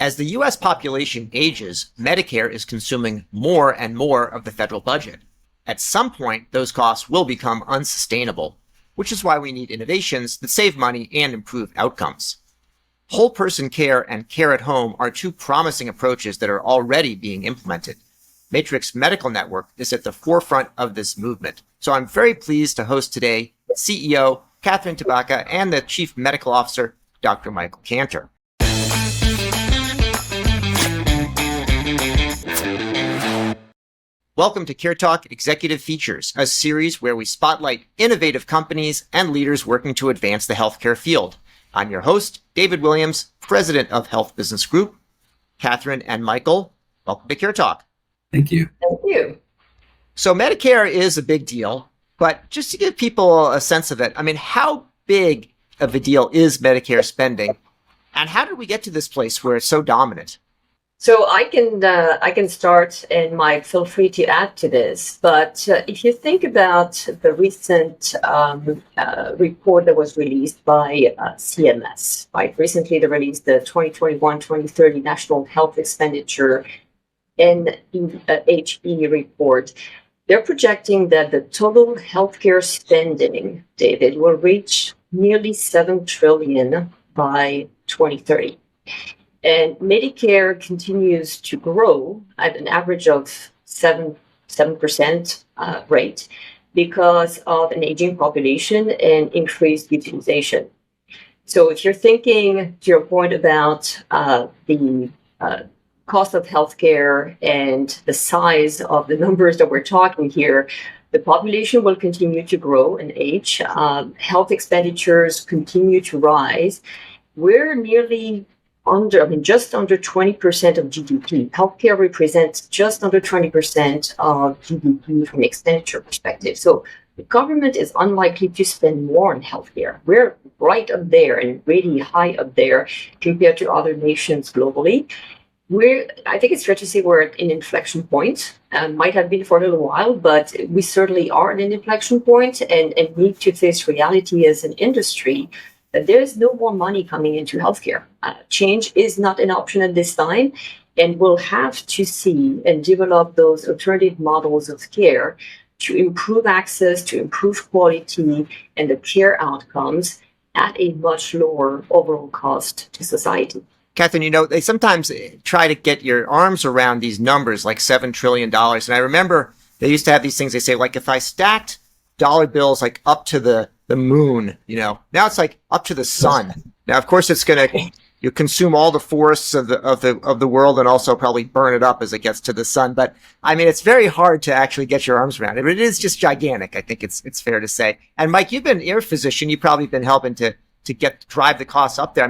As the U.S. population ages, Medicare is consuming more and more of the federal budget. At some point, those costs will become unsustainable, which is why we need innovations that save money and improve outcomes. Whole person care and care at home are two promising approaches that are already being implemented. Matrix Medical Network is at the forefront of this movement. So I'm very pleased to host today CEO Catherine Tabaka and the Chief Medical Officer, Dr. Michael Cantor. Welcome to CareTalk Executive Features, a series where we spotlight innovative companies and leaders working to advance the healthcare field. I'm your host, David Williams, President of Health Business Group. Catherine and Michael, welcome to CareTalk. Thank you. Thank you. So Medicare is a big deal, but just to give people a sense of it, how big of a deal is Medicare spending? And how did we get to this place where it's so dominant? So I can start, and Mike, feel free to add to this. But if you think about the recent report that was released by CMS, right? Recently they released the 2021-2030 National Health Expenditure NHE report. They're projecting that the total healthcare spending, David, will reach nearly $7 trillion by 2030. And Medicare continues to grow at an average of 7% rate because of an aging population and increased utilization. So if you're thinking, to your point about the cost of healthcare and the size of the numbers that we're talking here, the population will continue to grow and age. Health expenditures continue to rise. We're nearly just under 20% of GDP. Healthcare represents just under 20% of GDP from an expenditure perspective. So the government is unlikely to spend more on healthcare. We're right up there and really high up there compared to other nations globally. I think it's fair to say we're at an inflection point. Might have been for a little while, but we certainly are at an inflection point and need to face reality as an industry that there is no more money coming into healthcare. Change is not an option at this time, and we'll have to see and develop those alternative models of care to improve access, to improve quality and the care outcomes at a much lower overall cost to society. Catherine, they sometimes try to get your arms around these numbers like $7 trillion. And I remember they used to have these things, they say, like, if I stacked dollar bills like up to the moon, now it's like up to the sun. Now, of course, it's going to consume all the forests of the world and also probably burn it up as it gets to the sun. But it's very hard to actually get your arms around it. But it is just gigantic. I think it's fair to say. And Mike, you're a physician. You've probably been helping to drive the costs up there.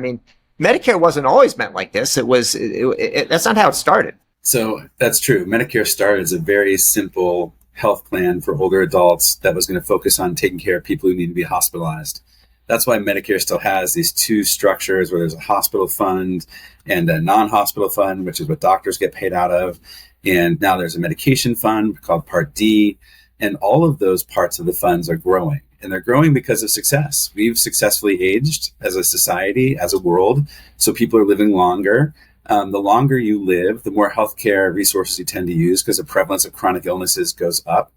Medicare wasn't always meant like this. That's not how it started. So that's true. Medicare started as a very simple health plan for older adults that was going to focus on taking care of people who need to be hospitalized. That's why Medicare still has these two structures where there's a hospital fund and a non-hospital fund, which is what doctors get paid out of. And now there's a medication fund called Part D. And all of those parts of the funds are growing. And they're growing because of success. We've successfully aged as a society, as a world. So people are living longer. The longer you live, the more healthcare resources you tend to use because the prevalence of chronic illnesses goes up.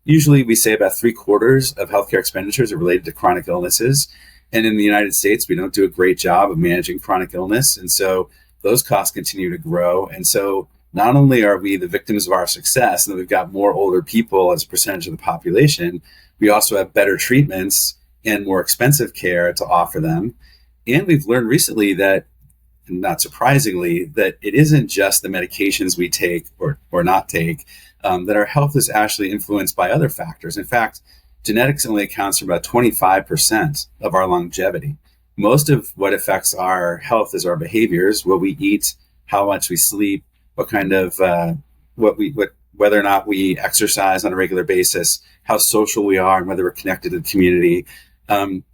Usually we say about 3/4 of healthcare expenditures are related to chronic illnesses. And in the United States, we don't do a great job of managing chronic illness. And so those costs continue to grow. And so not only are we the victims of our success and that we've got more older people as a percentage of the population, we also have better treatments and more expensive care to offer them. And we've learned recently that, not surprisingly, that it isn't just the medications we take or not take, that our health is actually influenced by other factors. In fact, genetics only accounts for about 25% of our longevity. Most of what affects our health is our behaviors, what we eat, how much we sleep, what kind of, whether or not we exercise on a regular basis, how social we are, and whether we're connected to the community,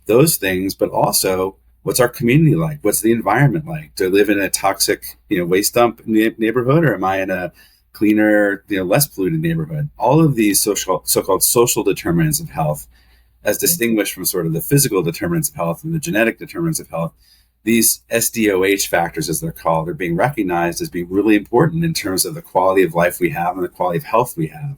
those things, but also what's our community like? What's the environment like? Do I live in a toxic, waste dump neighborhood, or am I in a cleaner, less polluted neighborhood? All of these so-called social determinants of health, as distinguished from sort of the physical determinants of health and the genetic determinants of health, these SDOH factors, as they're called, are being recognized as being really important in terms of the quality of life we have and the quality of health we have.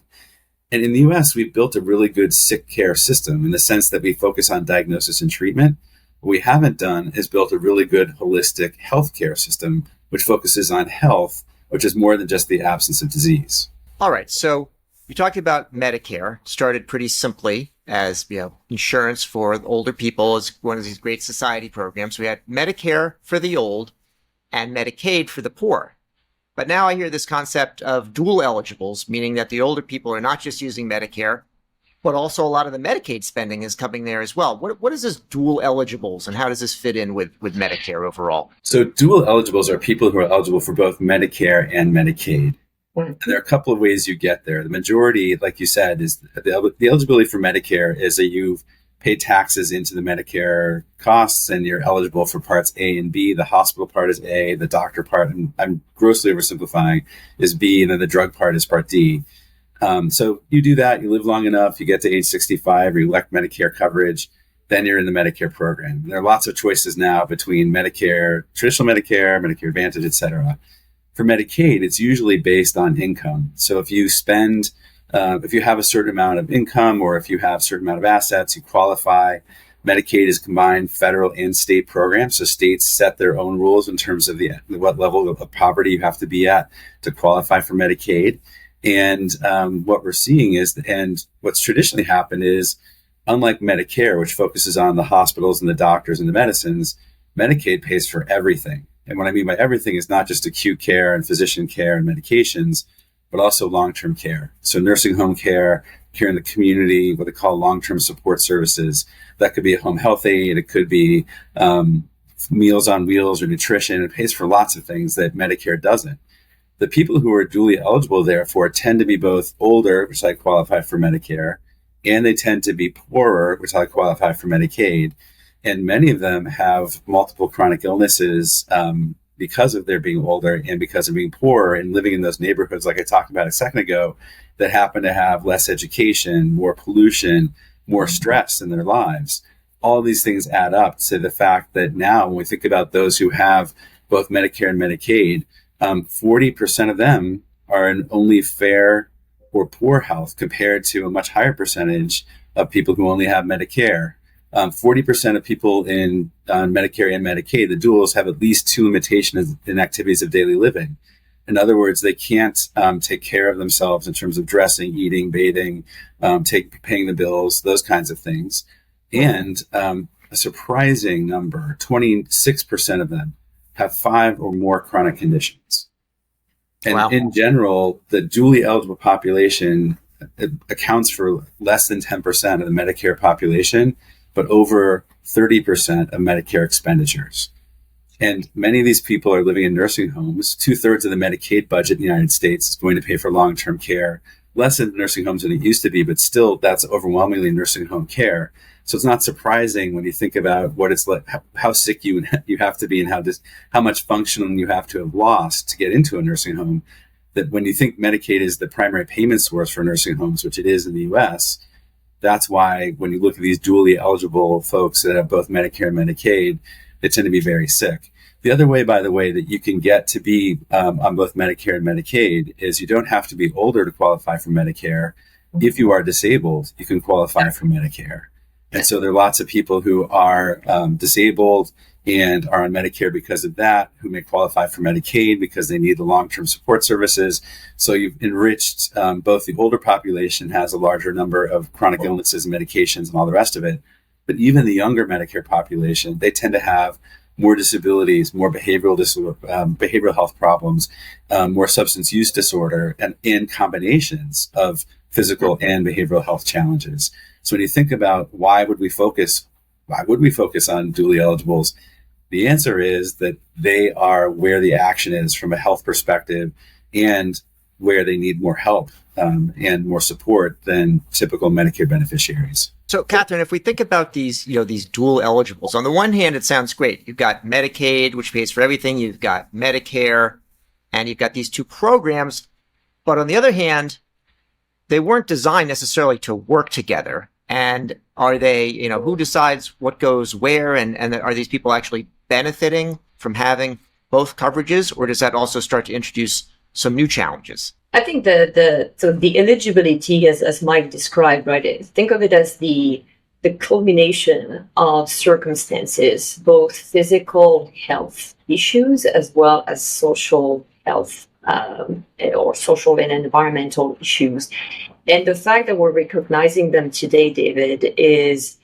And in the US, we've built a really good sick care system in the sense that we focus on diagnosis and treatment. What we haven't done is built a really good holistic healthcare system, which focuses on health, which is more than just the absence of disease. All right. So you talked about Medicare, started pretty simply as, insurance for older people as one of these great society programs. We had Medicare for the old and Medicaid for the poor. But now I hear this concept of dual eligibles, meaning that the older people are not just using Medicare, but also a lot of the Medicaid spending is coming there as well. What is this dual eligibles, and how does this fit in with Medicare overall? So dual eligibles are people who are eligible for both Medicare and Medicaid. And there are a couple of ways you get there. The majority, like you said, is the eligibility for Medicare is that you've paid taxes into the Medicare costs and you're eligible for parts A and B. The hospital part is A, the doctor part, and I'm grossly oversimplifying, is B, and then the drug part is part D. So you do that, you live long enough, you get to age 65, or you elect Medicare coverage, then you're in the Medicare program. There are lots of choices now between Medicare, traditional Medicare, Medicare Advantage, et cetera. For Medicaid, it's usually based on income. So if you spend, if you have a certain amount of income or if you have a certain amount of assets, you qualify. Medicaid is combined federal and state programs. So states set their own rules in terms of what level of poverty you have to be at to qualify for Medicaid. And what we're seeing is, and what's traditionally happened is, unlike Medicare, which focuses on the hospitals and the doctors and the medicines, Medicaid pays for everything. And what I mean by everything is not just acute care and physician care and medications, but also long-term care. So nursing home care, care in the community, what they call long-term support services. That could be a home health aide. It could be Meals on Wheels or nutrition. It pays for lots of things that Medicare doesn't. The people who are duly eligible, therefore, tend to be both older, which I qualify for Medicare, and they tend to be poorer, which I qualify for Medicaid. And many of them have multiple chronic illnesses because of their being older and because of being poor and living in those neighborhoods, like I talked about a second ago, that happen to have less education, more pollution, more stress in their lives. All of these things add up to the fact that now when we think about those who have both Medicare and Medicaid, 40% of them are in only fair or poor health compared to a much higher percentage of people who only have Medicare. 40% of people on Medicare and Medicaid, the duals, have at least two limitations in activities of daily living. In other words, they can't take care of themselves in terms of dressing, eating, bathing, paying the bills, those kinds of things. And a surprising number, 26% of them, have 5 or more chronic conditions. And Wow. In general, the duly eligible population accounts for less than 10% of the Medicare population, but over 30% of Medicare expenditures. And many of these people are living in nursing homes. 2/3 of the Medicaid budget in the United States is going to pay for long-term care, less in nursing homes than it used to be, but still that's overwhelmingly nursing home care. So it's not surprising when you think about what it's like, how sick you have to be and how much functioning you have to have lost to get into a nursing home, that when you think Medicaid is the primary payment source for nursing homes, which it is in the US, that's why when you look at these dually eligible folks that have both Medicare and Medicaid, they tend to be very sick. The other way, by the way, that you can get to be on both Medicare and Medicaid is you don't have to be older to qualify for Medicare. If you are disabled, you can qualify for Medicare. And so there are lots of people who are disabled and are on Medicare because of that, who may qualify for Medicaid because they need the long-term support services. So you've enriched both the older population has a larger number of chronic illnesses and medications and all the rest of it. But even the younger Medicare population, they tend to have more disabilities, more behavioral health problems, more substance use disorder, and in combinations of physical and behavioral health challenges. So when you think about why would we focus on dually eligibles, the answer is that they are where the action is from a health perspective and where they need more help and more support than typical Medicare beneficiaries. So, Catherine, if we think about these dual eligibles, on the one hand, it sounds great. You've got Medicaid, which pays for everything. You've got Medicare, and you've got these two programs. But on the other hand, they weren't designed necessarily to work together. And are they, who decides what goes where? And are these people actually benefiting from having both coverages, or does that also start to introduce some new challenges? I think the eligibility, as Mike described, right? Think of it as the culmination of circumstances, both physical health issues as well as social health or social and environmental issues. And the fact that we're recognizing them today, David, is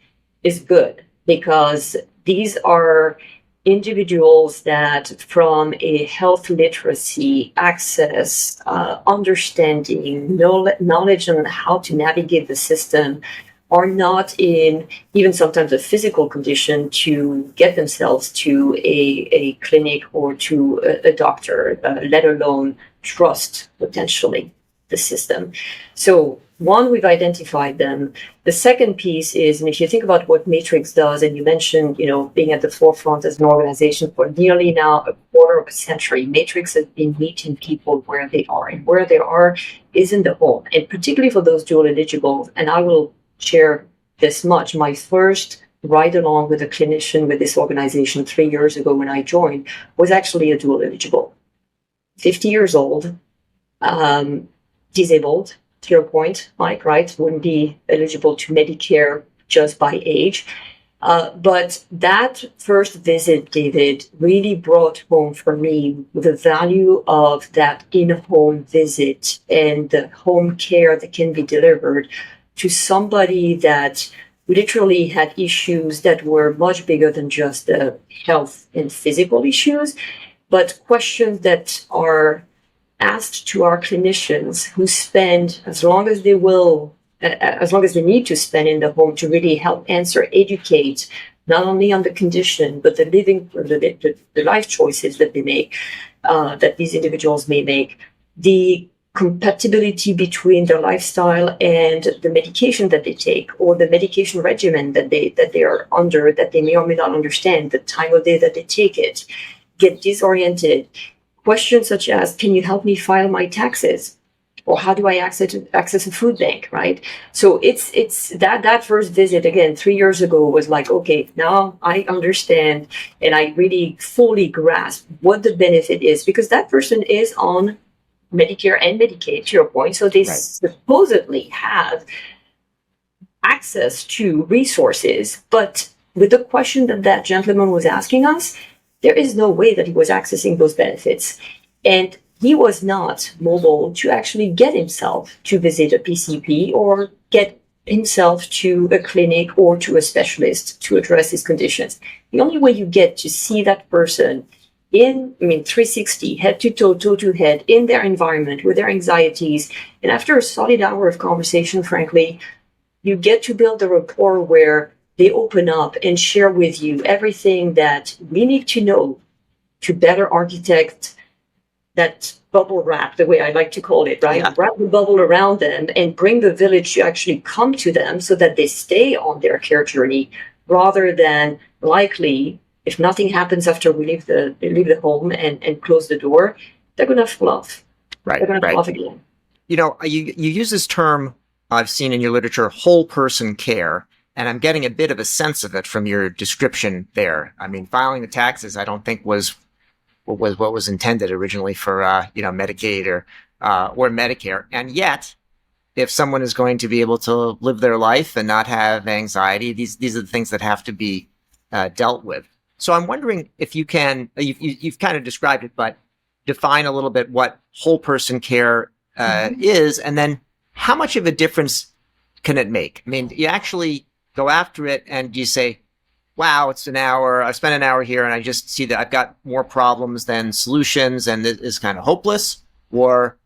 good, because these are individuals that, from a health literacy, access, understanding, knowledge on how to navigate the system, are not in even sometimes a physical condition to get themselves to a clinic or to a doctor, let alone trust potentially the system. So one, we've identified them. The second piece is, and if you think about what Matrix does, and you mentioned, being at the forefront as an organization for nearly now a quarter of a century, Matrix has been meeting people where they are, and where they are is in the home, and particularly for those dual eligibles. And I will share this much. My first ride along with a clinician with this organization 3 years ago when I joined was actually a dual eligible, 50 years old, disabled, to your point, Mike, right? Wouldn't be eligible to Medicare just by age. But that first visit, David, really brought home for me the value of that in-home visit and the home care that can be delivered to somebody that literally had issues that were much bigger than just the health and physical issues, but questions that are asked to our clinicians, who spend as long as they need to spend in the home to really help answer, educate, not only on the condition, but the life choices that they make, that these individuals may make, the compatibility between their lifestyle and the medication that they take, or the medication regimen that they are under, that they may or may not understand, the time of day that they take it, get disoriented. Questions such as, can you help me file my taxes? Or how do I access a food bank, right? So it's that first visit, again, 3 years ago, was like, okay, now I understand, and I really fully grasp what the benefit is, because that person is on Medicare and Medicaid, to your point. So they supposedly have access to resources, but with the question that gentleman was asking us, there is no way that he was accessing those benefits. And he was not mobile to actually get himself to visit a PCP or get himself to a clinic or to a specialist to address his conditions. The only way you get to see that person 360, head to toe, toe to head, in their environment, with their anxieties, and after a solid hour of conversation, frankly, you get to build a rapport where they open up and share with you everything that we need to know to better architect that bubble wrap, the way I like to call it, right? Yeah. Wrap the bubble around them and bring the village to actually come to them so that they stay on their care journey, rather than likely, if nothing happens after we leave the home and close the door, they're going to fluff. Right. They're going to fluff again. You use this term I've seen in your literature, whole person care. And I'm getting a bit of a sense of it from your description there. I mean, filing the taxes, I don't think was what was intended originally for Medicaid or Medicare. And yet, if someone is going to be able to live their life and not have anxiety, these are the things that have to be dealt with. So I'm wondering if you can, you've kind of described it, but define a little bit what whole person care is, and then how much of a difference can it make? I mean, you actually go after it and you say, wow, it's an hour, I spent an hour here and I just see that I've got more problems than solutions and it is kind of hopeless? Or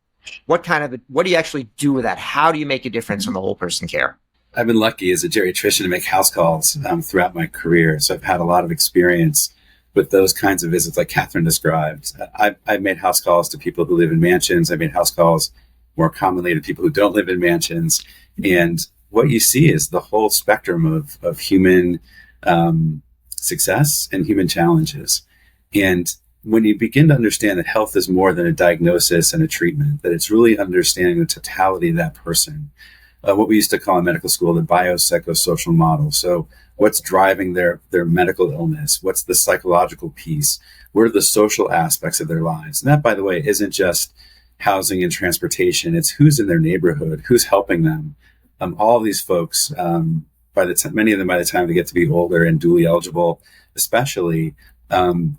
what do you actually do with that? How do you make a difference from the whole person care? I've been lucky as a geriatrician to make house calls throughout my career. So I've had a lot of experience with those kinds of visits like Catherine described. I've made house calls to people who live in mansions. I've made house calls more commonly to people who don't live in mansions. And what you see is the whole spectrum of human success and human challenges. And when you begin to understand that health is more than a diagnosis and a treatment, that it's really understanding the totality of that person, what we used to call in medical school the biopsychosocial model. So what's driving their medical illness? What's the psychological piece? What are the social aspects of their lives? And that, by the way, isn't just housing and transportation. It's who's in their neighborhood, who's helping them. All of these folks, many of them by the time they get to be older and dually eligible, especially,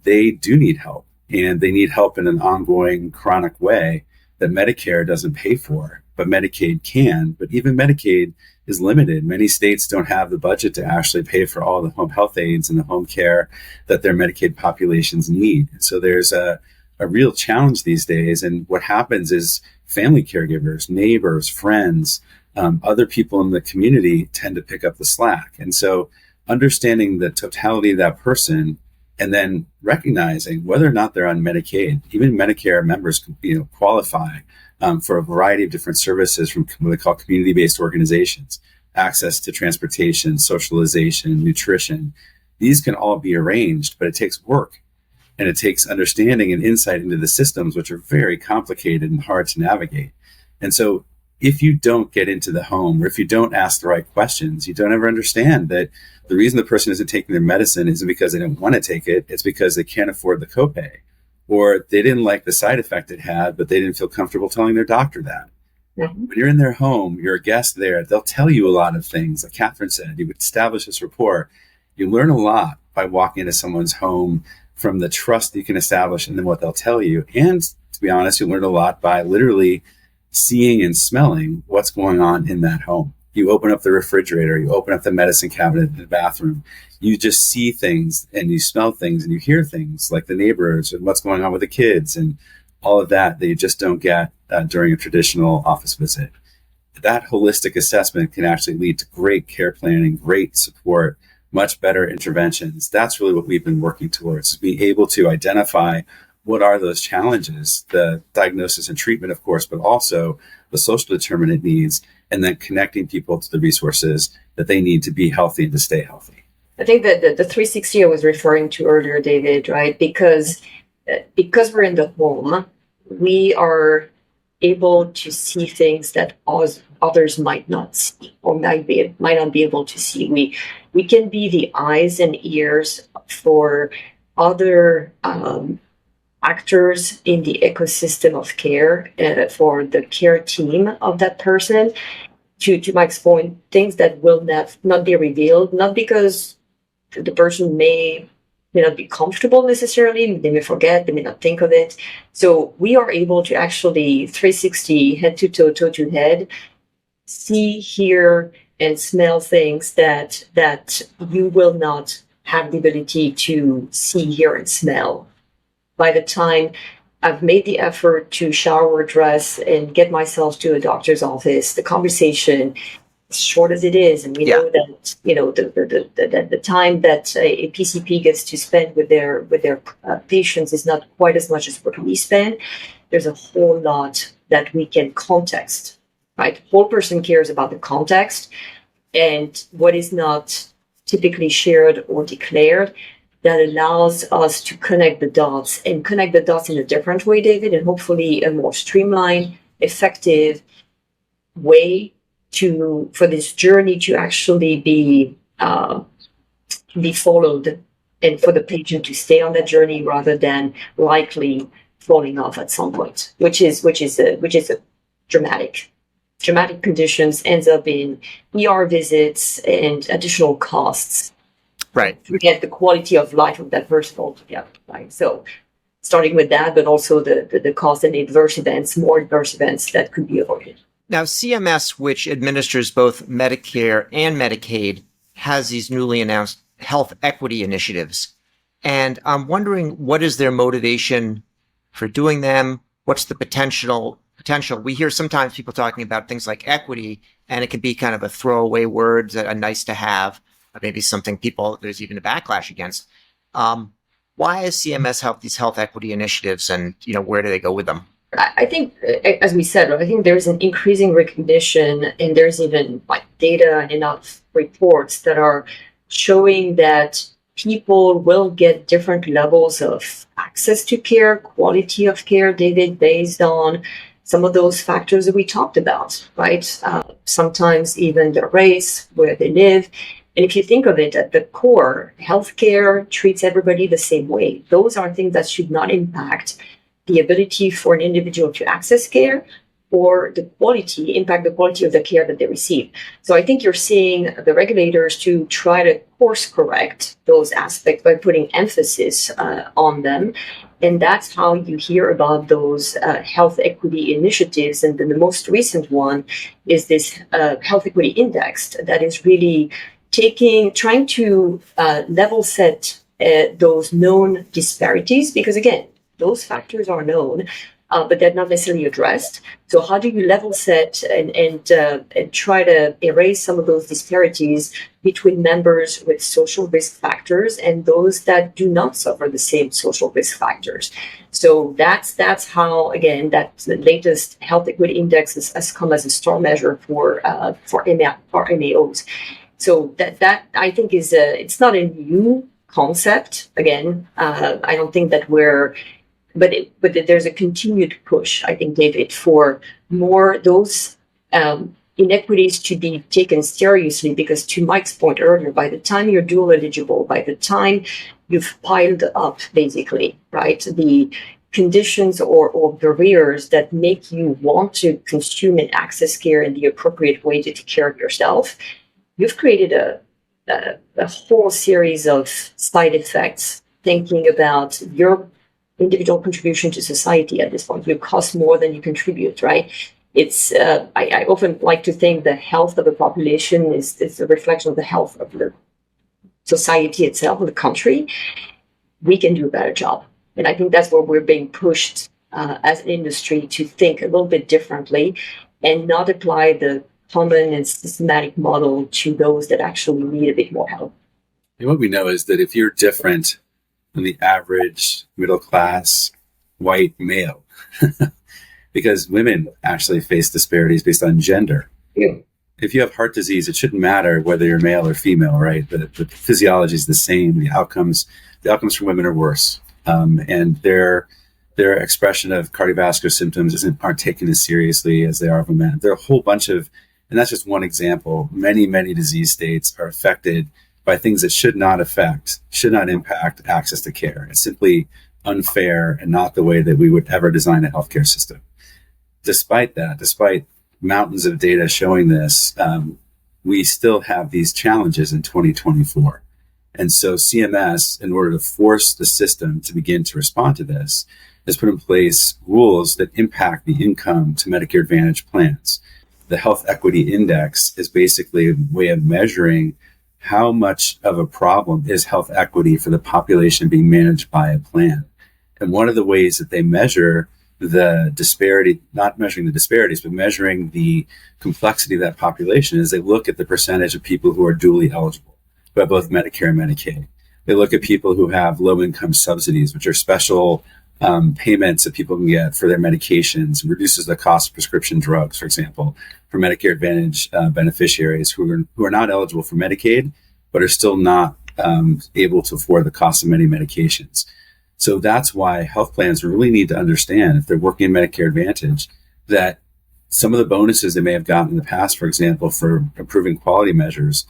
they do need help, and they need help in an ongoing chronic way that Medicare doesn't pay for, but Medicaid can. But even Medicaid is limited. Many states don't have the budget to actually pay for all the home health aides and the home care that their Medicaid populations need. So there's a real challenge these days. And what happens is family caregivers, neighbors, friends, other people in the community tend to pick up the slack. And so understanding the totality of that person and then recognizing whether or not they're on Medicaid, even Medicare members, qualify for a variety of different services from what they call community-based organizations, access to transportation, socialization, nutrition. These can all be arranged, but it takes work, and it takes understanding and insight into the systems, which are very complicated and hard to navigate. And so if you don't get into the home, or if you don't ask the right questions, you don't ever understand that the reason the person isn't taking their medicine isn't because they don't want to take it. It's because they can't afford the copay, or they didn't like the side effect it had, but they didn't feel comfortable telling their doctor that. Mm-hmm. When you're in their home, you're a guest there, they'll tell you a lot of things. Like Catherine said, you establish this rapport. You learn a lot by walking into someone's home, from the trust that you can establish and then what they'll tell you. And to be honest, you learn a lot by literally seeing and smelling what's going on in that home. You open up the refrigerator, you open up the medicine cabinet in the bathroom, you just see things and you smell things and you hear things like the neighbors and what's going on with the kids and all of that you just don't get during a traditional office visit. That holistic assessment can actually lead to great care planning, great support, much better interventions. That's really what we've been working towards, is being able to identify what are those challenges, the diagnosis and treatment, of course, but also the social determinant needs, and then connecting people to the resources that they need to be healthy and to stay healthy. I think that the 360 I was referring to earlier, David, right? Because we're in the home, we are able to see things that others might not see or might not be able to see. We can be the eyes and ears for other actors in the ecosystem of care, for the care team of that person, to Mike's point, things that will not be revealed, not because the person may not be comfortable necessarily, they may forget, they may not think of it. So we are able to actually 360, head to toe, toe to head, see, hear, and smell things that you will not have the ability to see, hear, and smell. By the time I've made the effort to shower, dress, and get myself to a doctor's office, the conversation, as short as it is, and we know that the time that a PCP gets to spend with their patients is not quite as much as what we spend. There's a whole lot that we can context, right? Whole person cares about the context and what is not typically shared or declared. That allows us to connect the dots in a different way, David, and hopefully a more streamlined, effective way for this journey to actually be followed, and for the patient to stay on that journey rather than likely falling off at some point, which is a dramatic conditions, ends up in ER visits and additional costs. Right. Forget the quality of life of that person altogether. Right. So starting with that, but also the cost and more adverse events that could be avoided. Now, CMS, which administers both Medicare and Medicaid, has these newly announced health equity initiatives. And I'm wondering, what is their motivation for doing them? What's the potential? We hear sometimes people talking about things like equity, and it can be kind of a throwaway word that are nice to have. Maybe something there's even a backlash against. Why has CMS helped these health equity initiatives, and where do they go with them? I think, as we said, I think there's an increasing recognition, and there's even data and enough reports that are showing that people will get different levels of access to care, quality of care, David, based on some of those factors that we talked about, right? Sometimes even their race, where they live. And if you think of it at the core, healthcare treats everybody the same way. Those are things that should not impact the ability for an individual to access care or impact the quality of the care that they receive. So I think you're seeing the regulators to try to course correct those aspects by putting emphasis on them. And that's how you hear about those health equity initiatives. And then the most recent one is this health equity index that is really trying to level set those known disparities, because again, those factors are known, but they're not necessarily addressed. So how do you level set and try to erase some of those disparities between members with social risk factors and those that do not suffer the same social risk factors? So that's how, again, that the latest health equity index has come as a star measure for MAOs. So that I think it's not a new concept. Again, I don't think that but there's a continued push, I think, David, for more those inequities to be taken seriously, because to Mike's point earlier, by the time you're dual eligible, by the time you've piled up, basically, right, the conditions or barriers that make you want to consume and access care in the appropriate way to take care of yourself, you've created a whole series of side effects, thinking about your individual contribution to society at this point. You cost more than you contribute, right? It's I often like to think the health of a population is a reflection of the health of the society itself, of the country. We can do a better job. And I think that's where we're being pushed as an industry to think a little bit differently and not apply the common and systematic model to those that actually need a bit more help. And what we know is that if you're different than the average middle class white male, because women actually face disparities based on gender. Yeah. If you have heart disease, it shouldn't matter whether you're male or female, right? The physiology is the same. The outcomes for women are worse, and their expression of cardiovascular symptoms aren't taken as seriously as they are for men. There are a whole bunch of, and that's just one example. Many disease states are affected by things that should not impact access to care. It's simply unfair and not the way that we would ever design a healthcare system. Despite mountains of data showing this, we still have these challenges in 2024. And so CMS, in order to force the system to begin to respond to this, has put in place rules that impact the income to Medicare Advantage plans. The Health Equity Index is basically a way of measuring how much of a problem is health equity for the population being managed by a plan. And one of the ways that they measure the disparity, not measuring the disparities, but measuring the complexity of that population, is they look at the percentage of people who are dually eligible, who have both Medicare and Medicaid. They look at people who have low-income subsidies, which are special payments that people can get for their medications, reduces the cost of prescription drugs, for example, for Medicare Advantage beneficiaries who are not eligible for Medicaid, but are still not able to afford the cost of many medications. So that's why health plans really need to understand, if they're working in Medicare Advantage, that some of the bonuses they may have gotten in the past, for example, for improving quality measures,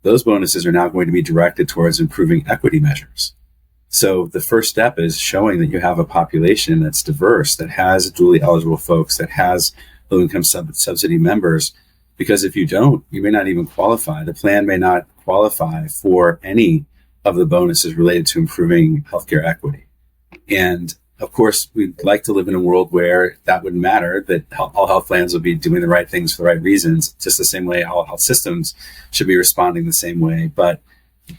those bonuses are now going to be directed towards improving equity measures. So the first step is showing that you have a population that's diverse, that has dually eligible folks, that has low-income subsidy members, because if you don't, you may not even qualify. The plan may not qualify for any of the bonuses related to improving healthcare equity. And of course, we'd like to live in a world where that wouldn't matter, that all health plans would be doing the right things for the right reasons, just the same way all health systems should be responding the same way. But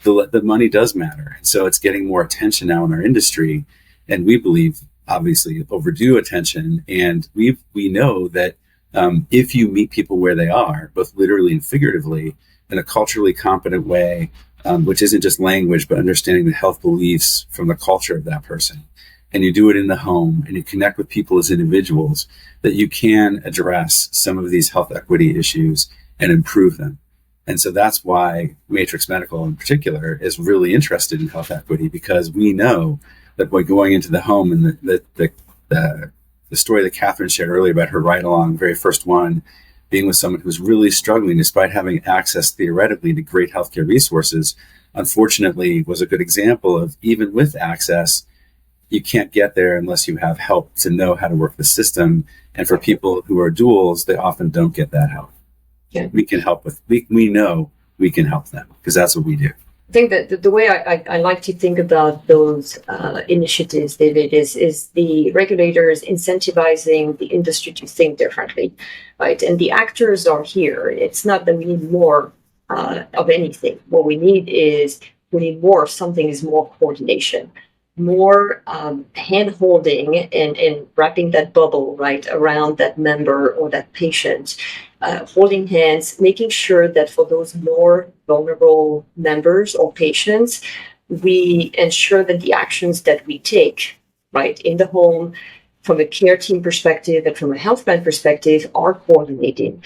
the money does matter. And so it's getting more attention now in our industry. And we believe, obviously, overdue attention. And we know that if you meet people where they are, both literally and figuratively, in a culturally competent way, which isn't just language, but understanding the health beliefs from the culture of that person, and you do it in the home, and you connect with people as individuals, that you can address some of these health equity issues and improve them. And so that's why Matrix Medical in particular is really interested in health equity, because we know that by going into the home and the the story that Catherine shared earlier about her ride-along, very first one, being with someone who's really struggling despite having access theoretically to great healthcare resources, unfortunately was a good example of, even with access, you can't get there unless you have help to know how to work the system. And for people who are duals, they often don't get that help. Yeah. We can help with, we know we can help them because that's what we do. I think that the way I like to think about those initiatives, David, is the regulators incentivizing the industry to think differently, right? And the actors are here. It's not that we need more of anything. What we need more of something, is more coordination, more hand-holding and wrapping that bubble, right, around that member or that patient, holding hands, making sure that for those more vulnerable members or patients, we ensure that the actions that we take, right, in the home, from a care team perspective and from a health plan perspective, are coordinated,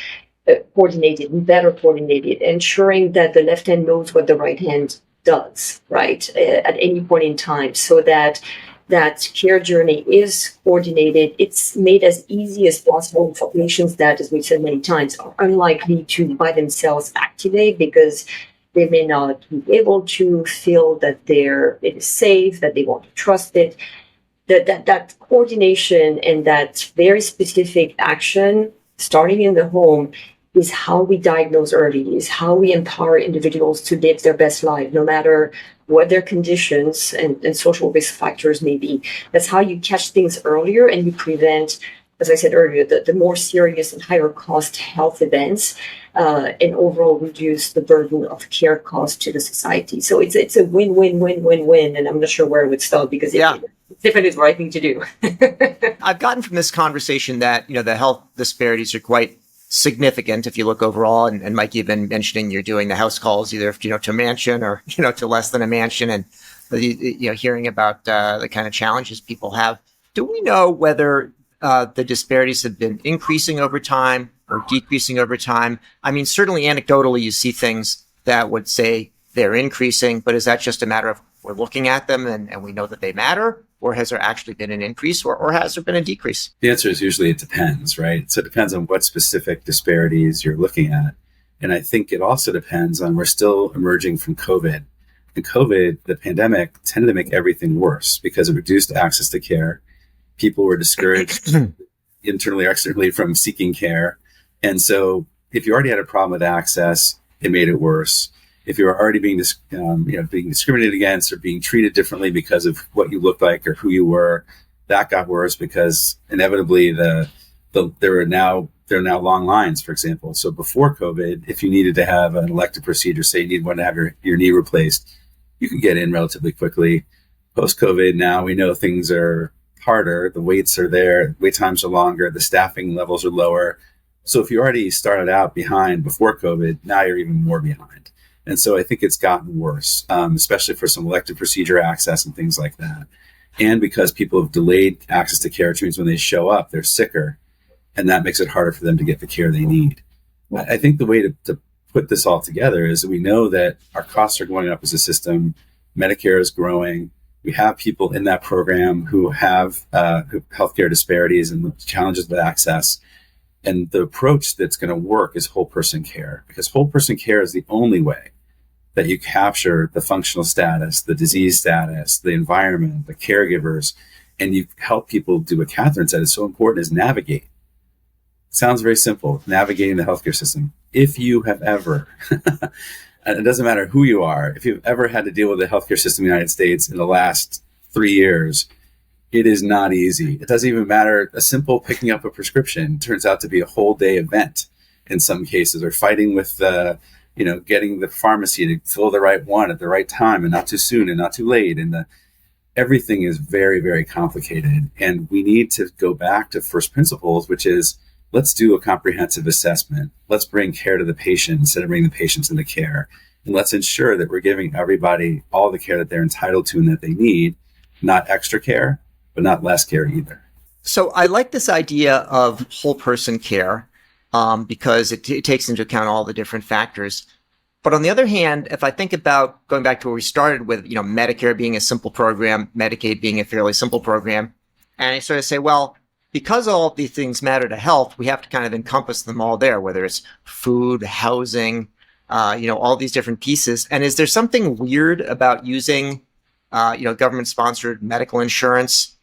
better coordinated, ensuring that the left hand knows what the right hand does, right, at any point in time, so that that care journey is coordinated. It's made as easy as possible for patients that, as we've said many times, are unlikely to by themselves activate because they may not be able to feel that it is safe, that they want to trust it. That coordination and that very specific action starting in the home is how we diagnose early, is how we empower individuals to live their best life, no matter what their conditions and social risk factors may be. That's how you catch things earlier and you prevent, as I said earlier, the more serious and higher cost health events, and overall reduce the burden of care costs to the society. So it's a win-win-win-win-win, and I'm not sure where it would stop because it's definitely the right thing to do. I've gotten from this conversation that, the health disparities are quite significant if you look overall, and Mike, you've been mentioning you're doing the house calls either to mansion or to less than a mansion, and hearing about the kind of challenges people have. Do we know whether the disparities have been increasing over time or decreasing over time? I mean, certainly anecdotally you see things that would say they're increasing, but is that just a matter of we're looking at them and we know that they matter? Or has there actually been an increase or has there been a decrease? The answer is usually it depends, right? So it depends on what specific disparities you're looking at. And I think it also depends on, we're still emerging from COVID. And COVID, the pandemic, tended to make everything worse because it reduced access to care. People were discouraged internally or externally from seeking care. And so if you already had a problem with access, it made it worse. If you were already being discriminated against or being treated differently because of what you looked like or who you were, that got worse because inevitably there are now long lines, for example. So before COVID, if you needed to have an elective procedure, say you need one to have your knee replaced, you could get in relatively quickly. Post-COVID, now we know things are harder. The waits are there. Wait times are longer. The staffing levels are lower. So if you already started out behind before COVID, now you're even more behind. And so I think it's gotten worse, especially for some elective procedure access and things like that. And because people have delayed access to care, which means when they show up, they're sicker. And that makes it harder for them to get the care they need. I think the way to put this all together is that we know that our costs are going up as a system. Medicare is growing. We have people in that program who have healthcare disparities and challenges with access. And the approach that's going to work is whole person care, because whole person care is the only way that you capture the functional status, the disease status, the environment, the caregivers, and you help people do what Catherine said is so important, is navigate. It sounds very simple, navigating the healthcare system. If you have ever, and it doesn't matter who you are, if you've ever had to deal with the healthcare system in the United States in the last 3 years, it is not easy. It doesn't even matter. A simple picking up a prescription turns out to be a whole day event in some cases, or fighting with getting the pharmacy to fill the right one at the right time and not too soon and not too late. And everything is very, very complicated. And we need to go back to first principles, which is, let's do a comprehensive assessment. Let's bring care to the patient instead of bringing the patients into care. And let's ensure that we're giving everybody all the care that they're entitled to and that they need, not extra care, but not less care either. So I like this idea of whole person care because it takes into account all the different factors. But on the other hand, if I think about going back to where we started with, Medicare being a simple program, Medicaid being a fairly simple program, and I sort of say, well, because all of these things matter to health, we have to kind of encompass them all there, whether it's food, housing, all these different pieces. And is there something weird about using, government-sponsored medical insurance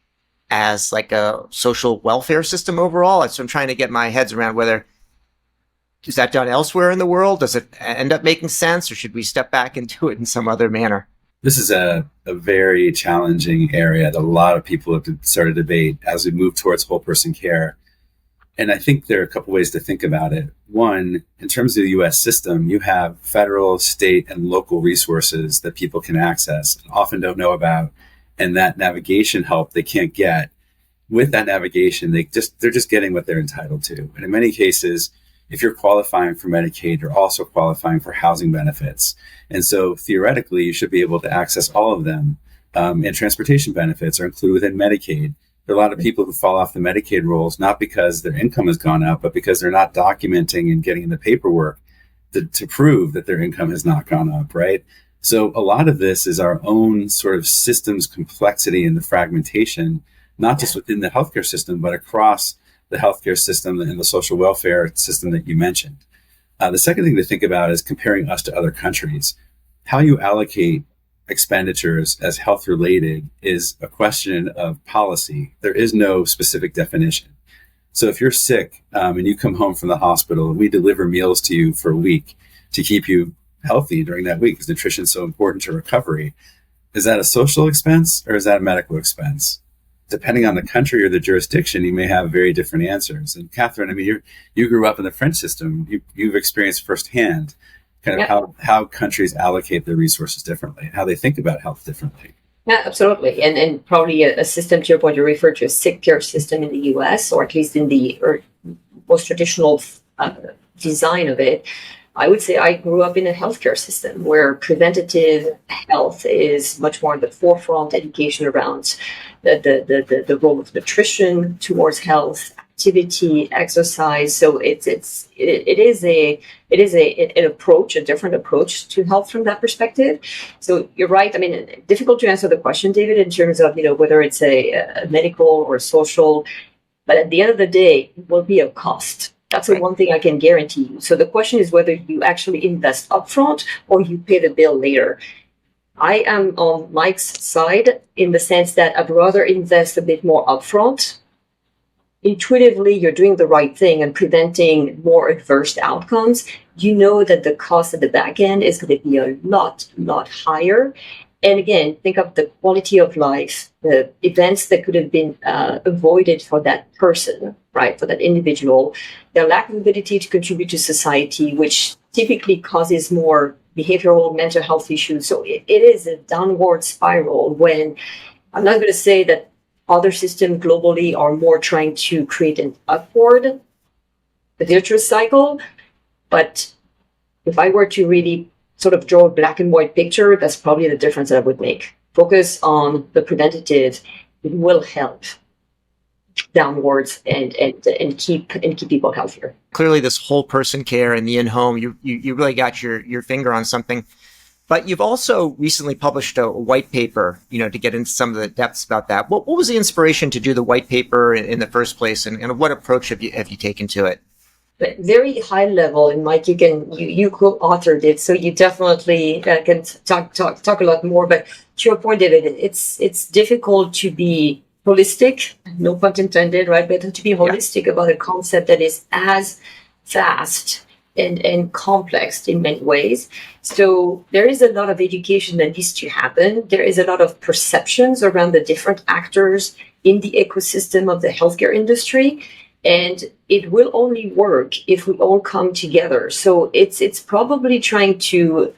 as like a social welfare system overall? So I'm trying to get my heads around whether is that done elsewhere in the world? Does it end up making sense, or should we step back and do it in some other manner? This is a very challenging area that a lot of people have started to debate as we move towards whole person care. And I think there are a couple ways to think about it. One, in terms of the U.S. system, you have federal, state, and local resources that people can access and often don't know about. And that navigation help they can't get. With that navigation, they're just getting what they're entitled to. And in many cases, if you're qualifying for Medicaid, you're also qualifying for housing benefits. And so theoretically, you should be able to access all of them. And transportation benefits are included within Medicaid. There are a lot of people who fall off the Medicaid rolls, not because their income has gone up, but because they're not documenting and getting the paperwork to prove that their income has not gone up, right? So a lot of this is our own sort of systems complexity and the fragmentation, not just within the healthcare system, but across the healthcare system and the social welfare system that you mentioned. The second thing to think about is comparing us to other countries. How you allocate expenditures as health related is a question of policy. There is no specific definition. So if you're sick and you come home from the hospital and we deliver meals to you for a week to keep you healthy during that week, because nutrition is so important to recovery, is that a social expense or is that a medical expense? Depending on the country or the jurisdiction, you may have very different answers. And Catherine, I mean, you grew up in the French system. You've experienced firsthand kind of how countries allocate their resources differently, how they think about health differently. Yeah, absolutely. And probably a system, to your point, you refer to a sick care system in the US, or at least in the most traditional design of it. I would say I grew up in a healthcare system where preventative health is much more in the forefront, education around the role of nutrition towards health, activity, exercise. So it is an approach, a different approach to health from that perspective. So you're right. I mean, difficult to answer the question, David, in terms of, whether it's a medical or social, but at the end of the day, it will be a cost. That's the one thing I can guarantee you. So the question is whether you actually invest upfront or you pay the bill later. I am on Mike's side in the sense that I'd rather invest a bit more upfront. Intuitively, you're doing the right thing and preventing more adverse outcomes. You know that the cost at the back end is going to be a lot higher. And again, think of the quality of life, the events that could have been avoided for that person, right, for that individual, their lack of ability to contribute to society, which typically causes more behavioral mental health issues. So it is a downward spiral when I'm not going to say that other systems globally are more trying to create an upward virtuous cycle. But if I were to really sort of draw a black and white picture, that's probably the difference that I would make. Focus on the preventative. It will help downwards and keep people healthier. Clearly, this whole person care and the in-home, you really got your finger on something. But you've also recently published a white paper, to get into some of the depths about that. What was the inspiration to do the white paper in the first place, and what approach have you taken to it? But very high level, and Mike, you co-authored it, so you definitely can talk a lot more. But to your point, David, it's difficult to be holistic, no pun intended, right? But to be holistic about a concept that is as vast and complex in many ways. So there is a lot of education that needs to happen. There is a lot of perceptions around the different actors in the ecosystem of the healthcare industry. And it will only work if we all come together. So it's probably trying to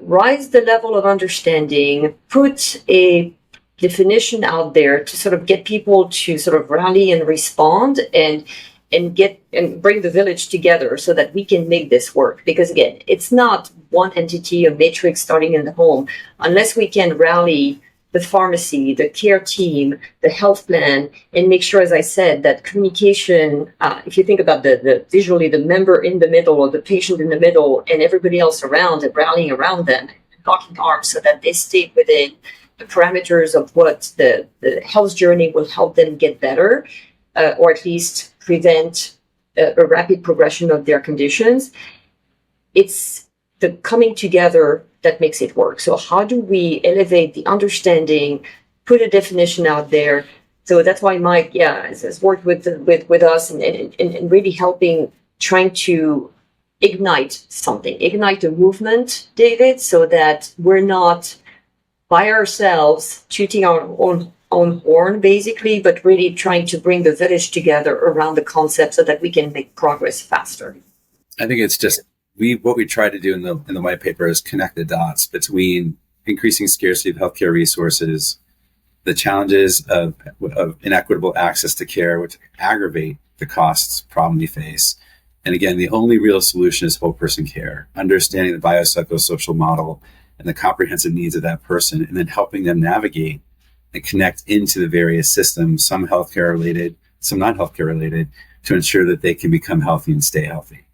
rise the level of understanding, put a definition out there to sort of get people to sort of rally and respond and bring the village together so that we can make this work. Because again, it's not one entity, a matrix starting in the home, unless we can rally the pharmacy, the care team, the health plan, and make sure, as I said, that communication, if you think about the visually, the member in the middle or the patient in the middle and everybody else around and rallying around them, locking arms so that they stay within the parameters of what the health journey will help them get better. or at least prevent a rapid progression of their conditions. It's the coming together that makes it work. So how do we elevate the understanding, put a definition out there? So that's why Mike, has worked with us and really helping, trying to ignite a movement, David, so that we're not by ourselves tooting our own horn, basically, but really trying to bring the village together around the concept so that we can make progress faster. I think it's just what we try to do in the white paper is connect the dots between increasing scarcity of healthcare resources, the challenges of inequitable access to care, which aggravate the costs problem we face. And again, the only real solution is whole person care, understanding the biopsychosocial model and the comprehensive needs of that person, and then helping them navigate and connect into the various systems, some healthcare related, some non-healthcare related, to ensure that they can become healthy and stay healthy.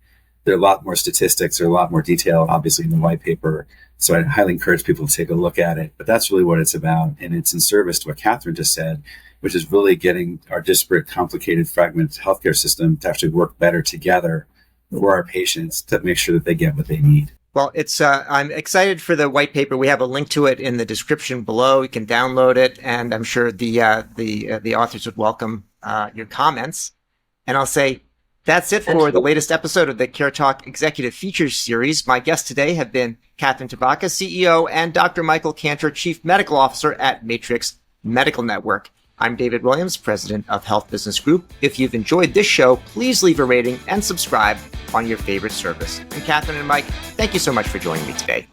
There are a lot more statistics, there are a lot more detail, obviously, in the white paper. So I highly encourage people to take a look at it. But that's really what it's about. And it's in service to what Catherine just said, which is really getting our disparate, complicated, fragmented healthcare system to actually work better together for our patients to make sure that they get what they need. Well, it's I'm excited for the white paper. We have a link to it in the description below. You can download it, and I'm sure the authors would welcome your comments. And I'll say that's it for the latest episode of the CareTalk Executive Features Series. My guests today have been Catherine Tabaka, CEO, and Dr. Michael Cantor, Chief Medical Officer at Matrix Medical Network. I'm David Williams, President of Health Business Group. If you've enjoyed this show, please leave a rating and subscribe on your favorite service. And Catherine and Mike, thank you so much for joining me today.